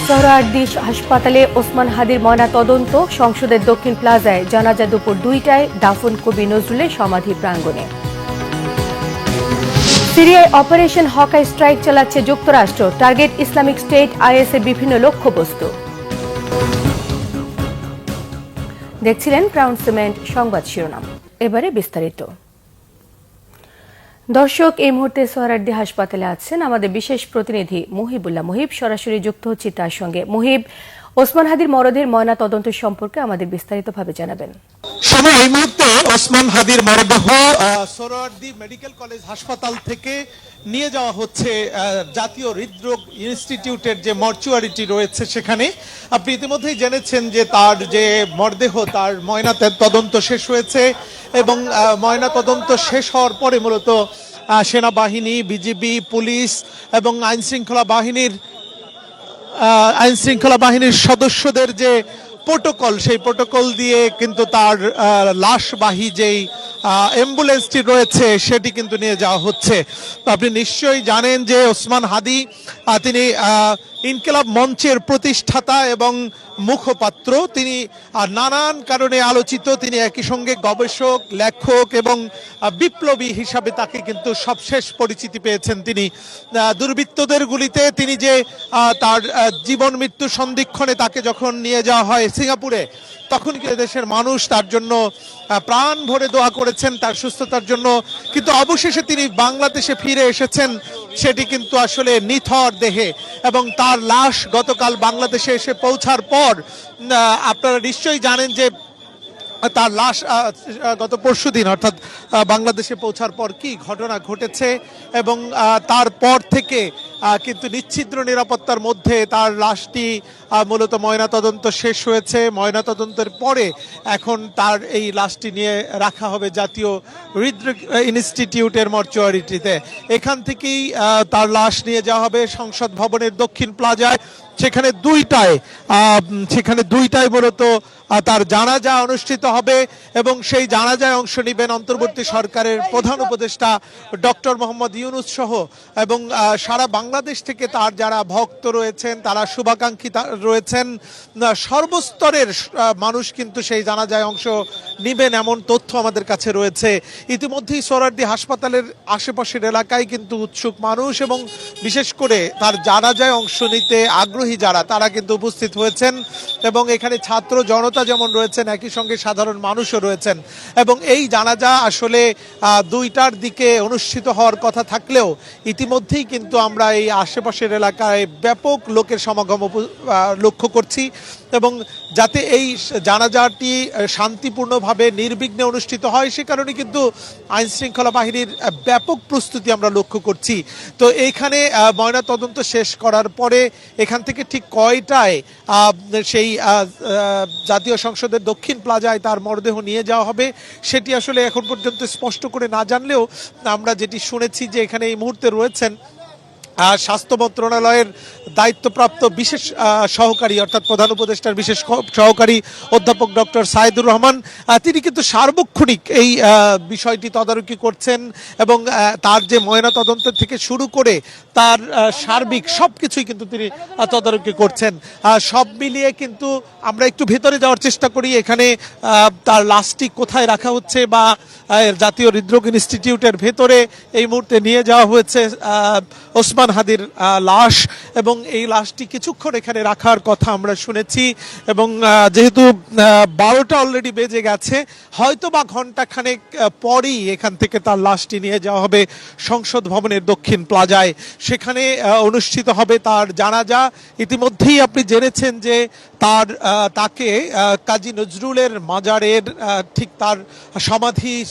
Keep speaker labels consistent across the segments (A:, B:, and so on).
A: সোহরাওয়ার্দী হাসপাতালে ওসমান হাদির ময়নাতদন্ত, সংসদের দক্ষিণ প্লাজায় জানাজা দুপুর 2টায়, দাফন কবি নজরুলের সমাধি প্রাঙ্গণে। সিরিয়ায় অপারেশন হকাই স্ট্রাইক চালাচ্ছে যুক্তরাষ্ট্র, টার্গেট ইসলামিক স্টেট, আইএসের বিভিন্ন লক্ষ্যবস্তু। দেখছিলেন ক্রাউন সিমেন্ট সংবাদ শিরোনাম, এবারে বিস্তারিত। দর্শক, এই মুহূর্তে সোহরাওয়ার্দী হাসপাতালে আছেন আমাদের বিশেষ প্রতিনিধি মুহিবুল্লাহ মুহিব, সরাসরি যুক্ত হচ্ছি তার সঙ্গে। মুহিব, ওসমান হাদির মরদেহের ময়না তদন্ত সম্পর্কে আমাদের বিস্তারিতভাবে জানাবেন।
B: এই মুহূর্তে ওসমান হাদির মরদেহ সোহরাওয়ার্দী মেডিকেল কলেজ হাসপাতাল থেকে নিয়ে যাওয়া হচ্ছে জাতীয় হৃদরোগ ইনস্টিটিউটের যে মর্চুয়ারিটি রয়েছে সেখানে। আপনি ইতিমধ্যেই জেনেছেন যে তার যে মরদেহ, তার ময়না তদন্ত শেষ হয়েছে এবং ময়না তদন্ত শেষ হওয়ার পরে মূলত সেনাবাহিনী, বিজিবি, পুলিশ এবং আইন শৃঙ্খলা বাহিনীর সদস্যদের যে প্রোটোকল, সেই প্রোটোকল দিয়ে কিন্তু তার লাশবাহী যেই অ্যাম্বুলেন্সটি রয়েছে সেটি কিন্তু নিয়ে যাওয়া হচ্ছে। আপনি নিশ্চয়ই জানেন যে ওসমান হাদি তিনি ইনকিলাব মঞ্চের প্রতিষ্ঠাতা এবং মুখপাত্র। তিনি নানান কারণে আলোচিত। তিনি একই সঙ্গে গবেষক, লেখক এবং বিপ্লবী হিসাবে তাকে কিন্তু সবশেষ পরিচিতি পেয়েছেন তিনি। দুর্বৃত্তদের গুলিতে তিনি যে তার জীবন মৃত্যু সন্ধিক্ষণে তাকে যখন নিয়ে যাওয়া হয় সিঙ্গাপুরে, তখন কিন্তু দেশের মানুষ তার জন্য প্রাণ ভরে দোয়া করেছেন তার সুস্থতার জন্য। কিন্তু অবশেষে তিনি বাংলাদেশে ফিরে এসেছেন, সেটি কিন্তু আসলে নিথর দেহে, এবং তার লাশ গতকাল বাংলাদেশে এসে পৌঁছার পর আপনারা নিশ্চয়ই জানেন যে তার লাশ গত পরশুদিন অর্থাৎ বাংলাদেশে পৌঁছার পর কি ঘটনা ঘটেছে, এবং তারপর থেকে কিন্তু নিচ্ছিদ্র নিরাপত্তার মধ্যে তার লাশটি মূলত ময়নাতদন্ত শেষ হয়েছে। ময়নাতদন্তের পরে এখন তার এই লাশটি নিয়ে রাখা হবে জাতীয় হৃদরোগ ইনস্টিটিউটের মর্চুয়ারিটিতে। এখান থেকেই তার লাশ নিয়ে যাওয়া হবে সংসদ ভবনের দক্ষিণ প্লাজায়। সেখানে দুইটায় মূলত তার জানাজা অনুষ্ঠিত হবে, এবং সেই জানাজায় অংশ নেবেন অন্তর্বর্তী সরকারের প্রধান উপদেষ্টা ডক্টর মোহাম্মদ ইউনূস সহ, এবং সারা বাংলাদেশ থেকে তার যারা ভক্ত রয়েছেন, তারা শুভাকাঙ্ক্ষী রয়েছেন, সর্বস্তরের মানুষ কিন্তু সেই জানাজায় অংশ নেবেন এমন তথ্য আমাদের কাছে রয়েছে। ইতিমধ্যেই সোহরাওয়ার্দী হাসপাতালের আশেপাশের এলাকায় কিন্তু উৎসুক মানুষ এবং বিশেষ করে তার জানাজায় অংশ নিতে আগ্রহী যারা, তারা কিন্তু উপস্থিত হয়েছেন, এবং এখানে ছাত্র জনতা যেমন রয়েছেন, একই সঙ্গে সাধারণ মানুষও রয়েছেন। এবং এই জানাজা আসলে 2টার দিকে অনুষ্ঠিত হওয়ার কথা থাকলেও ইতিমধ্যেই কিন্তু আমরা এই আশেপাশের এলাকায় ব্যাপক লোকের সমাগম লক্ষ্য করছি, এবং যাতে এই জানাজাটি শান্তিপূর্ণভাবে নির্বিঘ্নে অনুষ্ঠিত হয় সে কারণে কিন্তু আইন শৃঙ্খলা বাহিনীর ব্যাপক প্রস্তুতি আমরা লক্ষ্য করছি। তো এইখানে ময়না তদন্ত শেষ করার পরে এখান থেকে ঠিক কয়টায় সেই জাতীয় সংসদের দক্ষিণ প্লাজায় তার মরদেহ নিয়ে যাওয়া হবে সেটি আসলে এখন পর্যন্ত স্পষ্ট করে না জানলেও আমরা যেটি শুনেছি যে এখানে এই মুহূর্তে রয়েছেন স্বাস্থ্য মন্ত্রণালয়ের দায়িত্বপ্রাপ্ত বিশেষ সহকারী অর্থাৎ প্রধান উপদেষ্টার বিশেষ সহকারী অধ্যাপক ডক্টর সাইদুর রহমান। তিনি কিন্তু সার্বক্ষণিক এই বিষয়টি তদারকি করছেন, এবং তার যে ময়না তদন্ত থেকে শুরু করে তার সার্বিক সব কিছুই কিন্তু তিনি তদারকি করছেন। সব মিলিয়ে কিন্তু আমরা একটু ভেতরে যাওয়ার চেষ্টা করি, এখানে তার লাশটি কোথায় রাখা হচ্ছে, বা জাতীয় হৃদরোগ ইনস্টিটিউটের ভেতরে এই মুহূর্তে নিয়ে যাওয়া হয়েছে ওসমান হাদির লাশ, এবং এই লাশটি কিছুক্ষণ এখানে রাখার কথা আমরা শুনেছি। এবং যেহেতু 12টা অলরেডি বেজে গেছে, হয়তো বা ঘন্টাখানেক পরেই এখান থেকে তার লাশটি নিয়ে যাওয়া হবে সংসদ ভবনের দক্ষিণ প্লাজায়। সেখানে অনুষ্ঠিত হবে তার জানাজা। ইতিমধ্যেই আপনি জেনেছেন যে তাকে কাজী নজরুলের মাজারের ঠিক তার সমাধির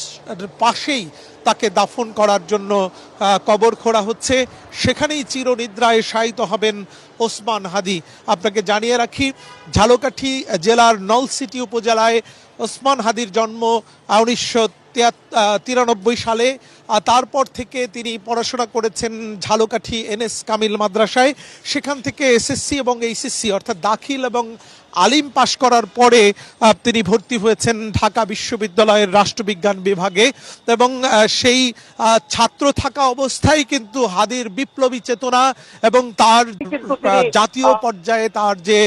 B: পাশেই তাকে দাফন করার জন্য কবর খোঁড়া হচ্ছে। সেখানেই চিরনিদ্রায় শায়িত হবেন ওসমান হাদি। আপনাকে জানিয়ে রাখি, ঝালকাঠি জেলার নলছিটি উপজেলায় ওসমান হাদির জন্ম 1993 সালে। তারপর থেকে তিনি পড়াশোনা করেছেন ঝালকাঠি NS কামিল মাদ্রাসায়। সেখান থেকে SSC এবং HSC অর্থাৎ দাখিল এবং আলিম পাশ করার পরে তিনি ভর্তি হয়েছেন ঢাকা বিশ্ববিদ্যালয়ের রাষ্ট্রবিজ্ঞান বিভাগে এবং সেই ছাত্র থাকা অবস্থায় কিন্তু হাদির বিপ্লবী চেতনা এবং তার জাতীয় পর্যায়ে তার যে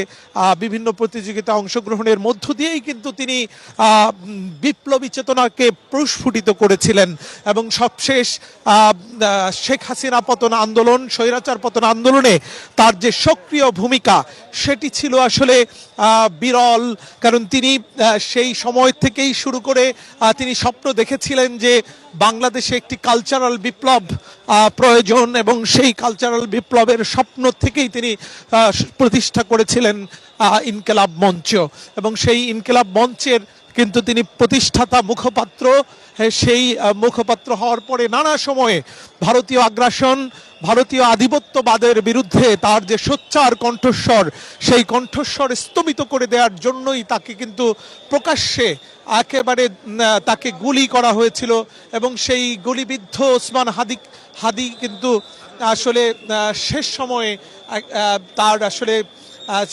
B: বিভিন্ন প্রতিযোগিতা অংশগ্রহণের মধ্য দিয়েই কিন্তু তিনি বিপ্লবী চেতনাকে প্রস্ফুটিত করেছিলেন এবং সবশেষ শেখ হাসিনা পতন আন্দোলন, স্বৈরাচার পতন আন্দোলনে তার যে সক্রিয় ভূমিকা সেটি ছিল আসলে বিরল। কারণ তিনি সেই সময় থেকেই শুরু করে তিনি স্বপ্ন দেখেছিলেন যে বাংলাদেশে একটি কালচারাল বিপ্লব প্রয়োজন এবং সেই কালচারাল বিপ্লবের স্বপ্ন থেকেই তিনি প্রতিষ্ঠা করেছিলেন ইনকিলাব মঞ্চ এবং সেই ইনকিলাব মঞ্চের কিন্তু তিনি প্রতিষ্ঠাতা মুখপাত্র। সেই মুখপাত্র হওয়ার পরে নানা সময়ে ভারতীয় আগ্রাসন, ভারতীয় আধিপত্যবাদের বিরুদ্ধে তার যে সোচ্চার কণ্ঠস্বর, সেই কণ্ঠস্বর স্তমিত করে দেওয়ার জন্যই তাকে কিন্তু প্রকাশ্যে একেবারে তাকে গুলি করা হয়েছিল এবং সেই গুলিবিদ্ধ ওসমান হাদি কিন্তু আসলে শেষ সময়ে তার আসলে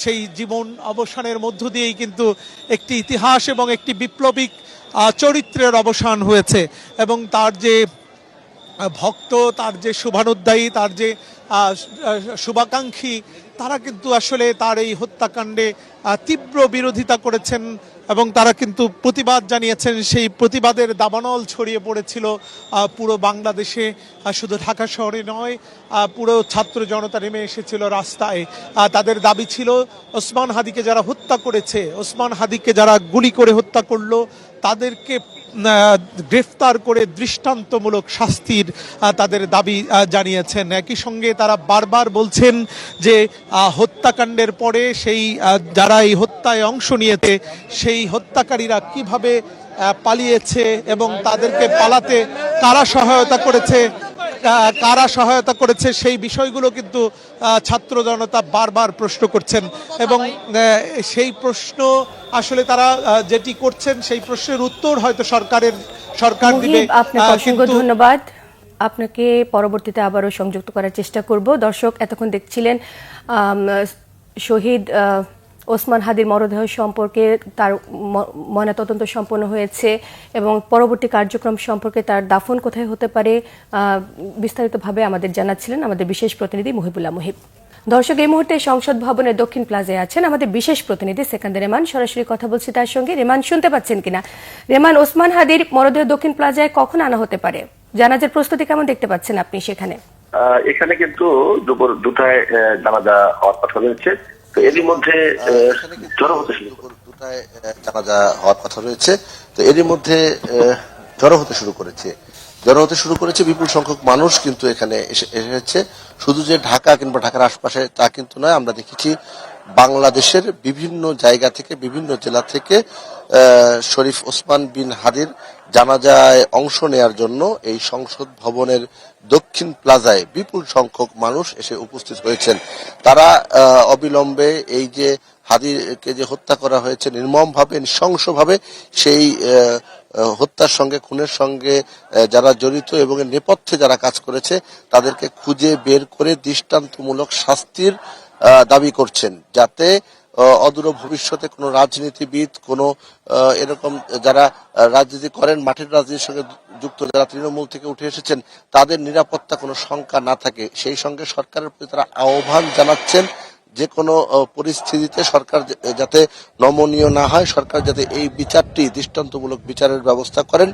B: সেই জীবন অবসানের মধ্য দিয়েই কিন্তু একটি ইতিহাস এবং একটি বিপ্লবিক চরিত্রের অবসান হয়েছে এবং তার যে ভক্ত, তার যে শুভানুধ্যায়ী, তার যে শুভাকাঙ্ক্ষী, তারা কিন্তু আসলে তার এই হত্যাকাণ্ডে তীব্র বিরোধিতা করেছেন এবং তারা কিন্তু প্রতিবাদ জানিয়েছেন। সেই প্রতিবাদের দাবানল ছড়িয়ে পড়েছিল পুরো বাংলাদেশে, শুধু ঢাকা শহরে নয়, পুরো ছাত্র জনতা নেমে এসেছিল রাস্তায়। তাদের দাবি ছিল ওসমান হাদিকে যারা হত্যা করেছে, ওসমান হাদিকে যারা গুলি করে হত্যা করলো, তাদেরকে গ্রেফতার করে দৃষ্টান্তমূলক শাস্তির তাদের দাবি জানিয়েছেন। একই সঙ্গে তারা বারবার বলছেন যে হত্যাকাণ্ডের পরে সেই যারা এই হত্যায় অংশ নিয়েছে সেই হত্যাকারীরা কিভাবে পালিয়েছে এবং তাদেরকে পালাতে কারা সহায়তা করেছে সেই বিষয়গুলো কিন্তু ছাত্র জনতা বারবার প্রশ্ন করছেন এবং সেই প্রশ্ন আসলে তারা যেটি করছেন সেই প্রশ্নের উত্তর হয়তো সরকার দিবে।
A: আপনাকে অসংখ্য ধন্যবাদ। আপনাকে পরবর্তীতে আবারও সংযুক্ত করার চেষ্টা করব। দর্শক, এতক্ষণ দেখছিলেন শহীদ ওসমান হাদির মরদেহ সম্পর্কে, তার ময়নাতদন্ত সম্পন্ন হয়েছে এবং পরবর্তী কার্যক্রম সম্পর্কে, তার দাফন কোথায় হতে পারে বিস্তারিতভাবে আমাদের জানাচ্ছিলেন আমাদের বিশেষ প্রতিনিধি মহিবুল্লাহ মহিব। দর্শক, এই মুহূর্তে সংসদ ভবনের দক্ষিণ প্লাজায় আছেন আমাদের বিশেষ প্রতিনিধি সেকান্দার রেমান। সরাসরি কথা বলছি তার সঙ্গে। রেমান, শুনতে পাচ্ছেন কিনা? রেমান, ওসমান হাদির মরদেহ দক্ষিণ প্লাজায় কখন আনা হতে পারে? জানাজার প্রস্তুতি কেমন দেখতে পাচ্ছেন আপনি সেখানে?
C: এখানে কিন্তু দুপুর 2টায় জানাজা হওয়ার কথা রয়েছে। তো এরই মধ্যে
D: জানাজা হওয়ার কথা রয়েছে। তো এরই মধ্যে জড়ো হতে শুরু করেছে বিপুল সংখ্যক মানুষ কিন্তু এখানে এসেছে। শুধু যে ঢাকা কিংবা ঢাকার আশপাশে তা কিন্তু নয়, আমরা দেখেছি বাংলাদেশের বিভিন্ন জায়গা থেকে, বিভিন্ন জেলা থেকে শরীফ ওসমান বিন হাদির জানাজায় অংশ নেয়ার জন্য এই সংসদ ভবনের দক্ষিণ প্লাজায় বিপুল সংখ্যক মানুষ এসে উপস্থিত হয়েছেন। তারা অবিলম্বে এই যে হাদিকে যে হত্যা করা হয়েছে নির্মমভাবে, নৃশংসভাবে, সেই হত্যার সঙ্গে, খুনের সঙ্গে যারা জড়িত এবং এর নেপথ্যে যারা কাজ করেছে তাদেরকে খুঁজে বের করে দৃষ্টান্তমূলক শাস্তির দাবি করছেন, যাতে অদূর ভবিষ্যতে কোনো রাজনীতিবিদ, কোনো এরকম যারা রাজনীতি করেন, মাঠের রাজনীতির সঙ্গে যুক্ত যারা তৃণমূল থেকে উঠে এসেছেন, তাদের নিরাপত্তা কোনো শঙ্কা না থাকে। সেই সঙ্গে সরকারের প্রতি তারা আহ্বান জানাচ্ছেন যে কোনো পরিস্থিতিতে সরকার যাতে নমনীয় না হয়, সরকার যাতে এই বিচারটি দৃষ্টান্তমূলক বিচারের ব্যবস্থা করেন।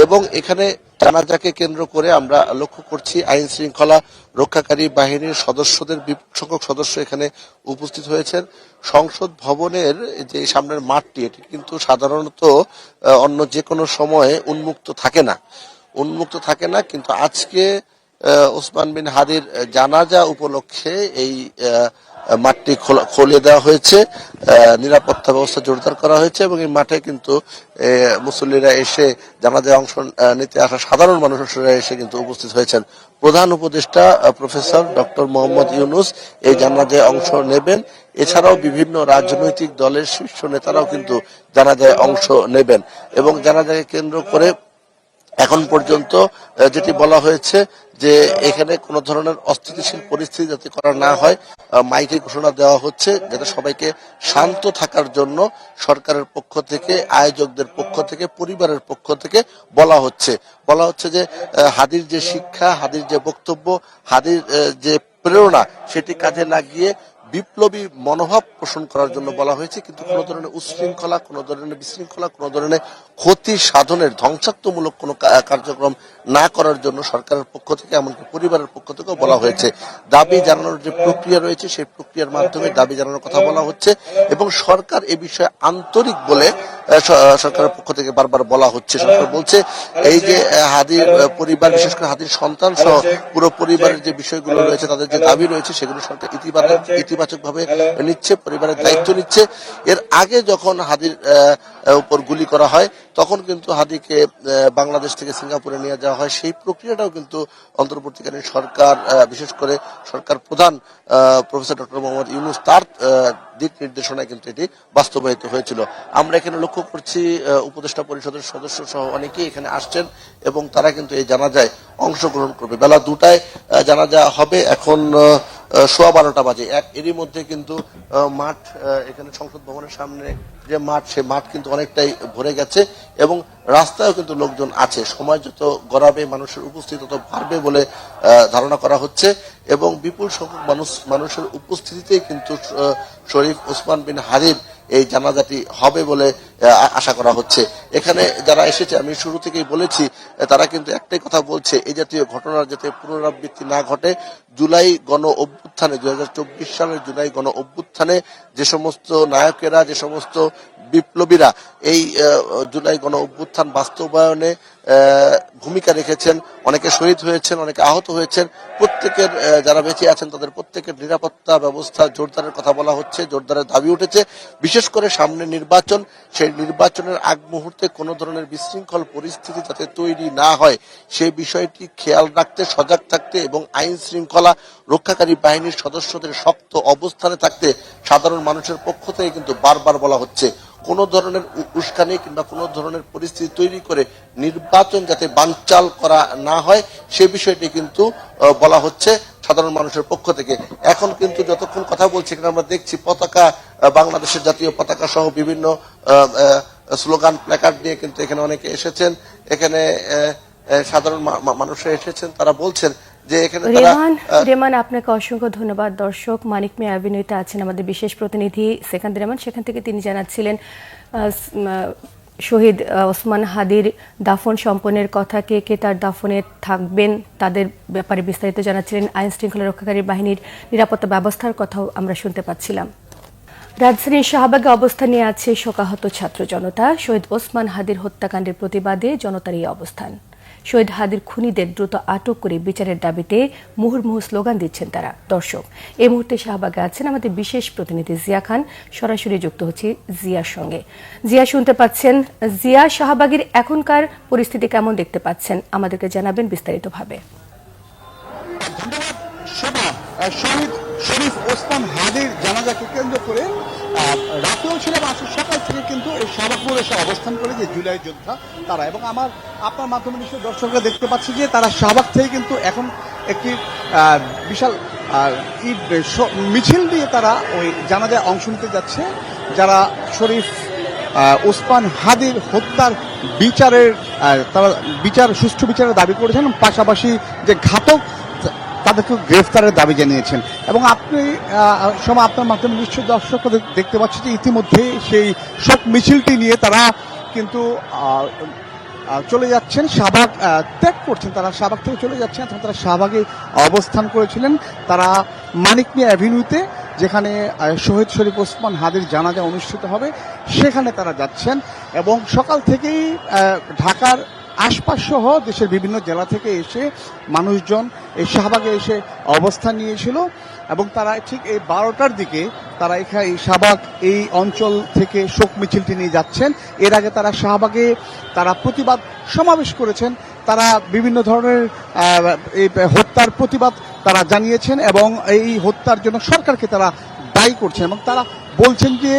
D: এবং এখানে জানাজাকে কেন্দ্র করে আমরা লক্ষ্য করছি আইন শৃঙ্খলা রক্ষাকারী বাহিনীর সদস্যদের বিপুল সংখ্যক সদস্য এখানে উপস্থিত হয়েছেন। সংসদ ভবনের যে সামনের মাঠটি, এটি কিন্তু সাধারণত অন্য যে কোনো সময়ে উন্মুক্ত থাকে না, কিন্তু আজকে ওসমান বিন হাদির জানাজা উপলক্ষে এই মাঠটি খুলে দেওয়া হয়েছে, নিরাপত্তা ব্যবস্থা জোরদার করা হয়েছে এবং এই মাঠে কিন্তু মুসল্লিরা এসে জানাজায় অংশ নিতে আসা সাধারণ মানুষরা এসে কিন্তু উপস্থিত হয়েছেন। প্রধান উপদেষ্টা প্রফেসর ডক্টর মোহাম্মদ ইউনূস এই জানাজায় অংশ নেবেন। এছাড়াও বিভিন্ন রাজনৈতিক দলের শীর্ষ নেতারাও কিন্তু জানাজায় অংশ নেবেন এবং জানাজাকে কেন্দ্র করে এখন পর্যন্ত যেটি বলা হয়েছে যে এখানে কোনো ধরনের অস্থিতিশীল পরিস্থিতি যাতে করা না হয়, মাইকে ঘোষণা দেওয়া হচ্ছে যাতে সবাইকে শান্ত থাকার জন্য সরকারের পক্ষ থেকে, আয়োজকদের পক্ষ থেকে, পরিবারের পক্ষ থেকে বলা হচ্ছে যে হাদির যে শিক্ষা, হাদির যে বক্তব্য, হাদির যে প্রেরণা, সেটি কাজে লাগিয়ে বিপ্লবী মনোভাব পোষণ করার জন্য বলা হয়েছে, কিন্তু কোনো ধরনের উচ্ছৃঙ্খলা, কোনো ধরনের বিশৃঙ্খলা, কোনো ধরনের ক্ষতি সাধনের ধ্বংসাত্মমূলক কোনো কার্যক্রম না করার জন্য সরকারের পক্ষ থেকে, এমনকি পরিবারের পক্ষ থেকেও বলা হয়েছে। দাবি জানানোর যে প্রক্রিয়া রয়েছে সেই প্রক্রিয়ার মাধ্যমে দাবি জানানোর কথা বলা হচ্ছে এবং সরকার এ বিষয়ে আন্তরিক বলে সরকারের পক্ষ থেকে বারবার বলা হচ্ছে। সরকার বলছে এই যে হাদির পরিবার, বিশেষ করে হাদির সন্তান সহ পুরো পরিবারের যে বিষয়গুলো রয়েছে, তাদের যে দাবি রয়েছে, সেগুলো সরকার ইতিবাচক ভাবে নিচ্ছে, পরিবারের দায়িত্ব নিচ্ছে। এর আগে যখন হাদির উপর গুলি করা হয় তখন কিন্তু হাদিকে বাংলাদেশ থেকে সিঙ্গাপুরে নিয়ে যাওয়া হয়, সেই প্রক্রিয়াটাও কিন্তু অন্তর্বর্তীকালীন সরকার, বিশেষ করে সরকার প্রধান প্রফেসর ডক্টর মোহাম্মদ ইউনূস তার দিক নির্দেশনায় কিন্তু এটি বাস্তবায়িত হয়েছিল। আমরা এখানে লক্ষ্য করছি উপদেষ্টা পরিষদের সদস্য সহ অনেকেই এখানে আসছেন এবং তারা কিন্তু এই জানাজায় অংশগ্রহণ করবে। বেলা 2টায় জানাজা হবে, এখন 12:15 বাজে। এরই মধ্যে কিন্তু মাঠ, এখানে সংসদ ভবনের সামনে যে মাঠ, সে মাঠ কিন্তু অনেকটাই ভরে গেছে এবং রাস্তায়ও কিন্তু লোকজন আছে। সময় যত গড়াবে, মানুষের উপস্থিতি তত বাড়বে বলে ধারণা করা হচ্ছে এবং বিপুল সংখ্যক মানুষের উপস্থিতিতেই কিন্তু শরীফ ওসমান বিন হাদির এই জানাজাটি হবে বলে আশা করা হচ্ছে। এখানে যারা এসেছে, আমি শুরু থেকেই বলেছি, তারা কিন্তু একটাই কথা বলছে, এই জাতীয় ঘটনার যাতে পুনরাবৃত্তি না ঘটে। জুলাই গণ অভ্যুত্থানে, 2024 সালের জুলাই গণ অভ্যুত্থানে যে সমস্ত নায়কেরা, যে সমস্ত বিপ্লবীরা এই জুলাই গণ অভ্যুত্থান বাস্তবায়নে ভূমিকা রেখেছেন, অনেকে শহীদ হয়েছেন, অনেকে আহত হয়েছেন, প্রত্যেকের, যারা বেঁচে আছেন তাদের প্রত্যেকের নিরাপত্তা ব্যবস্থা জোরদারের কথা বলা হচ্ছে, জোরদারের দাবি উঠেছে। বিশেষ করে সামনে নির্বাচন, সেই নির্বাচনের আগ মুহূর্তে কোনো ধরনের বিশৃঙ্খল পরিস্থিতি যাতে তৈরি না হয় সেই বিষয়টি খেয়াল রাখতে, সজাগ থাকতে এবং আইন শৃঙ্খলা রক্ষাকারী বাহিনীর সদস্যদের শক্ত অবস্থানে থাকতে সাধারণ মানুষের পক্ষ থেকে কিন্তু বারবার বলা হচ্ছে। কোন ধরনের উস্কানি কিংবা কোন ধরনের পরিস্থিতি তৈরি করে নির্বাচন যাতে বানচাল করা না হয় সে বিষয়টি কিন্তু বলা হচ্ছে সাধারণ মানুষের পক্ষ থেকে। এখন কিন্তু যতক্ষণ কথা বলছি এখানে আমরা দেখছি পতাকা, বাংলাদেশের জাতীয় পতাকা সহ বিভিন্ন স্লোগান, প্ল্যাকার্ড নিয়ে কিন্তু এখানে অনেকে এসেছেন। এখানে সাধারণ মানুষরা এসেছেন, তারা বলছেন যে এখানে
A: রেমান, আপনাকে অসংখ্য ধন্যবাদ। দর্শক, মানিক মিয়া অ্যাভিনিউতে আছেন আমাদের বিশেষ প্রতিনিধি সেকান্দ রেমান, সেখান থেকে তিনি জানাচ্ছিলেন শহীদ ওসমান হাদির দাফন সম্পন্নের কথা, কে কে তার দাফনে থাকবেন তাদের ব্যাপারে বিস্তারিত জানাচ্ছিলেন। আইন শৃঙ্খলা রক্ষাকারী বাহিনীর নিরাপত্তা ব্যবস্থার কথাও আমরা শুনতে পাচ্ছিলাম। রাজধানীর শাহবাগে অবস্থান নিয়ে আছে শোকাহত ছাত্র জনতা। শহীদ ওসমান হাদির হত্যাকাণ্ডের প্রতিবাদে জনতার এই অবস্থান। শহীদ হাদির খুনিদের দ্রুত আটক করে বিচারের দাবিতে মুহুর্মুহু স্লোগান দিচ্ছেন তারা। দর্শক, এই মুহূর্তে শাহবাগে আছেন আমাদের বিশেষ প্রতিনিধি জিয়া খান, সরাসরি যুক্ত হচ্ছে জিয়ার সঙ্গে। জিয়া, শুনতে পাচ্ছেন? জিয়া, শাহবাগের এখনকার পরিস্থিতি কেমন দেখতে পাচ্ছেন, আমাদেরকে জানাবেন বিস্তারিতভাবে।
E: শহীদ শরীফ ওসমান হাদির জানাজাকে কেন্দ্র করে রাতেও ছিল এবং আজকে সকাল থেকে কিন্তু এই শাহবাগপুরে এসে অবস্থান করে যে জুলাই যোদ্ধা তারা, এবং আপনার মাধ্যমে নিশ্চয় দর্শকরা দেখতে পাচ্ছি যে তারা শাহবাগ থেকে কিন্তু এখন একটি বিশাল মিছিল দিয়ে তারা ওই জানাজায় অংশ নিতে যাচ্ছে। যারা শরীফ ওসমান হাদির হত্যার বিচারের, তারা সুষ্ঠু বিচারের দাবি করেছেন, পাশাপাশি যে ঘাতক তাদেরকে গ্রেফতারের দাবি জানিয়েছেন। এবং আপনি আপনার মাধ্যমে নিশ্চয়ই দর্শক দেখতে পাচ্ছি যে ইতিমধ্যে সেই শোক মিছিলটি নিয়ে তারা কিন্তু চলে যাচ্ছেন, শাহবাগ ত্যাগ করছেন। তারা শাহবাগ থেকে চলে যাচ্ছেন, এখন তারা শাহবাগে অবস্থান করেছিলেন। তারা মানিক মিয়া অ্যাভিনিউতে, যেখানে শহীদ শরীফ ওসমান হাদির জানাজা অনুষ্ঠিত হবে, সেখানে তারা যাচ্ছেন। এবং সকাল থেকেই ঢাকার আশপাশ সহ দেশের বিভিন্ন জেলা থেকে এসে মানুষজন এই শাহবাগে এসে অবস্থান নিয়েছিল এবং তারা ঠিক এই 12টার দিকে তারা এখানে শাহবাগ এই অঞ্চল থেকে শোক মিছিলটি নিয়ে যাচ্ছেন। এর আগে তারা শাহবাগে তারা প্রতিবাদ সমাবেশ করেছেন। তারা বিভিন্ন ধরনের এই হত্যার প্রতিবাদ তারা জানিয়েছেন এবং এই হত্যার জন্য সরকারকে তারা দায়ী করছেন এবং তারা বলছেন যে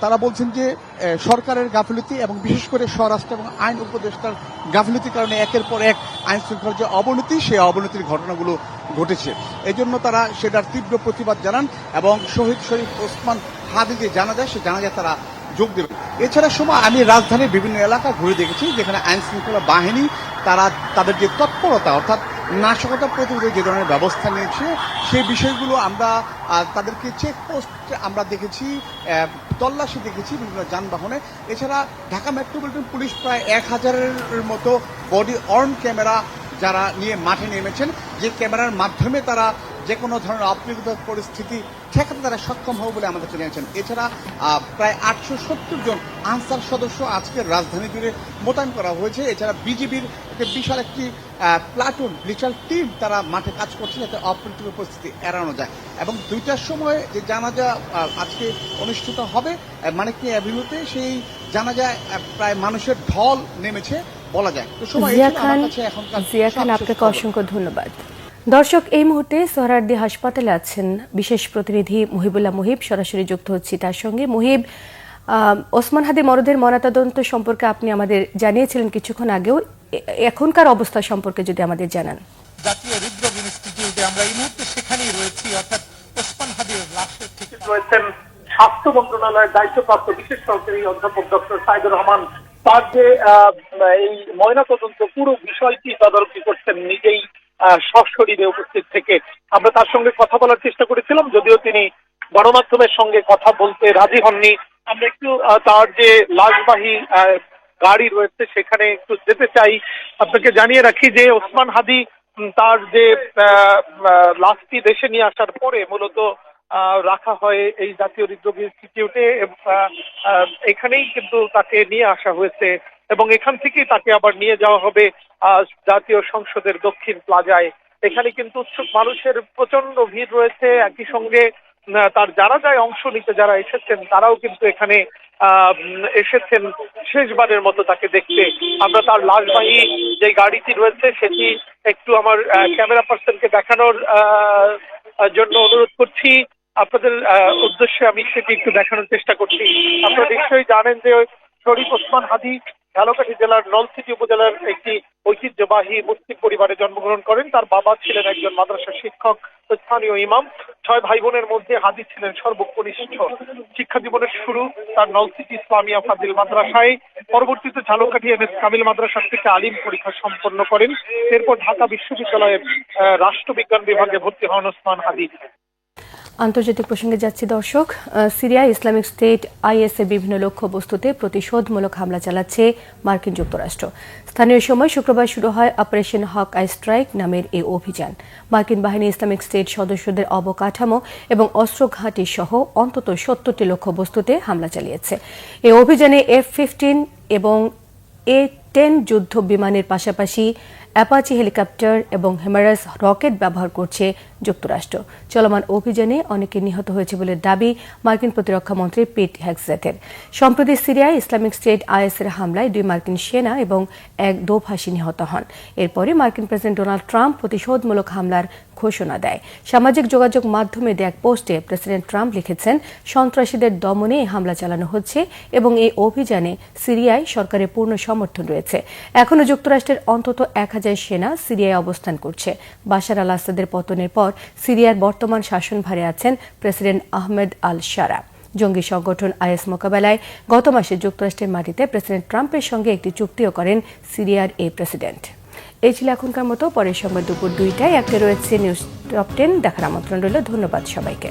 E: তারা বলছেন যে সরকারের গাফিলতি এবং বিশেষ করে স্বরাষ্ট্র এবং আইন উপদেষ্টার গাফিলতির কারণে একের পর এক আইন শৃঙ্খলার যে অবনতি, সেই অবনতির ঘটনাগুলো ঘটেছে। এজন্য তারা সেটার তীব্র প্রতিবাদ জানান এবং শহীদ শরীফ ওসমান হাদি যে জানাজা, সেই জানাজায় তারা যোগ দেবেন। এছাড়া সময় আমি রাজধানীর বিভিন্ন এলাকা ঘুরে দেখেছি যেখানে আইন শৃঙ্খলা বাহিনী তারা তাদের যে তৎপরতা, অর্থাৎ নাশকতা প্রতিরোধে যে ধরনের ব্যবস্থা নিয়েছে, সেই বিষয়গুলো আমরা তাদেরকে চেকপোস্ট আমরা দেখেছি, তল্লাশি দেখেছি বিভিন্ন যানবাহনে। এছাড়া ঢাকা মেট্রোপলিটন পুলিশ প্রায় 1000-এর মতো বডি অর্ন ক্যামেরা যারা নিয়ে মাঠে নেমেছেন, যে ক্যামেরার মাধ্যমে তারা যে কোনো ধরনের অপ্রীতিকর পরিস্থিতি ঠেকাতে তারা সক্ষম হবে বলে আমাদের জানিয়েছেন। এছাড়া প্রায় 870 জন আনসার সদস্য আজকের রাজধানী জুড়ে মোতায়েন করা হয়েছে। এছাড়া বিজিবির বিশাল একটি প্লাটুন বিশাল টিম তারা মাঠে কাজ করছে যাতে অপ্রীতিকর পরিস্থিতি এড়ানো যায়। এবং 2টার সময় যে জানাজা আজকে অনুষ্ঠিত হবে মানিক মিয়া অ্যাভিনিউতে, সেই জানাজায় প্রায় মানুষের ঢল নেমেছে বলা যায়। তো সময়
A: জিয়া খান, আপনাকে অসংখ্য ধন্যবাদ। দর্শক, এই মুহূর্তে সোহরাওয়ার্দী হাসপাতালে আছেন বিশেষ প্রতিনিধি মুহিবুল্লাহ মুহিব, সরাসরি যুক্ত হচ্ছি তার সঙ্গে। মুহিব, ওসমান হাদির মরদেহের ময়নাতদন্ত সম্পর্কে আপনি আমাদের জানিয়েছিলেন কিছুক্ষণ আগেও, এখনকার অবস্থা সম্পর্কে যদি আমাদের জানান।
B: জাতীয় হৃদরোগ ইনস্টিটিউটে আমরা এই মুহূর্তে সেখানেই রয়েছি, অর্থাৎ ওসমান হাদির লাশের থেকে
F: রয়েছেন স্বাস্থ্য মন্ত্রণালয়ের দায়িত্বপ্রাপ্ত বিশেষ সহকারী অধ্যাপক ডক্টর সাইদুর রহমান। তার যে এই ময়নাতদন্ত পুরো বিষয়টি তদারকি করছেন নিজেই সশরীরে উপস্থিত থেকে। আমরা তার সঙ্গে কথা বলার চেষ্টা করেছিলাম, যদিও তিনি গণমাধ্যমের সঙ্গে কথা বলতে রাজি হননি। আমরা একটু তার যে লাশবাহী গাড়ি রয়েছে সেখানে একটু যেতে চাই। আপনাকে জানিয়ে রাখি যে ওসমান হাদি তার যে লাশটি দেশে নিয়ে আসার পরে মূলত রাখা হয় এই জাতীয় হৃদরোগ ইনস্টিটিউটে। এখানেই কিন্তু তাকে নিয়ে আসা হয়েছে এবং এখান থেকেই তাকে আবার নিয়ে যাওয়া হবে জাতীয় সংসদের দক্ষিণ প্লাজায়। এখানে কিন্তু উৎসুক মানুষের প্রচন্ড ভিড় রয়েছে। একই সঙ্গে তার জানাজায় অংশ নিতে যারা এসেছেন তারাও কিন্তু এখানে এসেছেন শেষবারের মতো তাকে দেখতে। আমরা তার লাশবাহী যে গাড়িটি রয়েছে সেটি একটু আমার ক্যামেরা পার্সনকে দেখানোর জন্য অনুরোধ করছি। আপনাদের উদ্দেশ্যে আমি সেটি একটু দেখানোর চেষ্টা করছি। আপনারা নিশ্চয়ই জানেন যে শরীফ ওসমান হাদি ঝালকাঠি জেলার নলছিটি উপজেলার একটি ঐতিহ্যবাহী মুসলিম পরিবারে জন্মগ্রহণ করেন। তার বাবা ছিলেন একজন মাদ্রাসা শিক্ষক, স্থানীয় ইমাম। 6 ভাই বোনের মধ্যে হাদি ছিলেন সর্বকনিষ্ঠ। শিক্ষা জীবনের শুরু তার নলছিটি ইসলামিয়া ফাজিল মাদ্রাসায়, পরবর্তীতে ঝালকাঠি এম এস কামিল মাদ্রাসা থেকে আলিম পরীক্ষা সম্পন্ন করেন। এরপর ঢাকা বিশ্ববিদ্যালয়ের রাষ্ট্রবিজ্ঞান বিভাগে ভর্তি হন ওসমান হাদি।
A: আন্তর্জাতিক প্রসঙ্গে যাচ্ছি দর্শক। সিরিয়ায় ইসলামিক স্টেট আইএস এর বিভিন্ন লক্ষ্যবস্তুতে প্রতিশোধমূলক হামলা চালাচ্ছে মার্কিন যুক্তরাষ্ট্র। স্থানীয় সময় শুক্রবার শুরু হয় অপারেশন হক আই স্ট্রাইক নামের এই অভিযান। মার্কিন বাহিনী ইসলামিক স্টেট সদস্যদের অবকাঠামো এবং অস্ত্র ঘাঁটি সহ অন্তত 70টি লক্ষ্যবস্তুতে হামলা চালিয়েছে। এই অভিযানে F-15 এবং A-10 যুদ্ধ বিমানের পাশাপাশি অ্যাপাচি হেলিকপ্টার এবং হেমারাস রকেট ব্যবহার করছে যুক্তরাষ্ট্র। চলমান অভিযানে অনেকে নিহত হয়েছে বলে দাবি মার্কিন প্রতিরক্ষা মন্ত্রী পিট হেগসেথের। সম্প্রতি সিরিয়ায় ইসলামিক স্টেট আইএসের হামলায় 2 মার্কিন সেনা এবং 1 দোভাষী নিহত হন। এরপরে মার্কিন প্রেসিডেন্ট ডোনাল্ড ট্রাম্প প্রতিশোধমূলক হামলার ঘোষণা দেয়। সামাজিক যোগাযোগ মাধ্যমে দেয়া এক পোস্টে প্রেসিডেন্ট ট্রাম্প লিখেছেন, সন্ত্রাসীদের দমনে এই হামলা চালানো হচ্ছে এবং এই অভিযানে সিরিয়ায় সরকারের পূর্ণ সমর্থন রয়েছে। এখনও যুক্তরাষ্ট্রের অন্তত 1000 সেনা সিরিয়ায় অবস্থান করছে। বাশার আল আসাদের পতনের পর সিরিয়ার বর্তমান শাসনভারে আছেন প্রেসিডেন্ট আহমেদ আল শারা। জঙ্গি সংগঠন আইএস মোকাবেলায় গত মাসে যুক্তরাষ্ট্রের মাটিতে প্রেসিডেন্ট ট্রাম্পের সঙ্গে একটি চুক্তিও করেন সিরিয়ার এই প্রেসিডেন্ট। এই ছিল এখনকার মতো। পরের সময় দুপুর 2টায় একটা রয়েছে নিউজ টপ 10 দেখার আমন্ত্রণ রইল। ধন্যবাদ সবাইকে।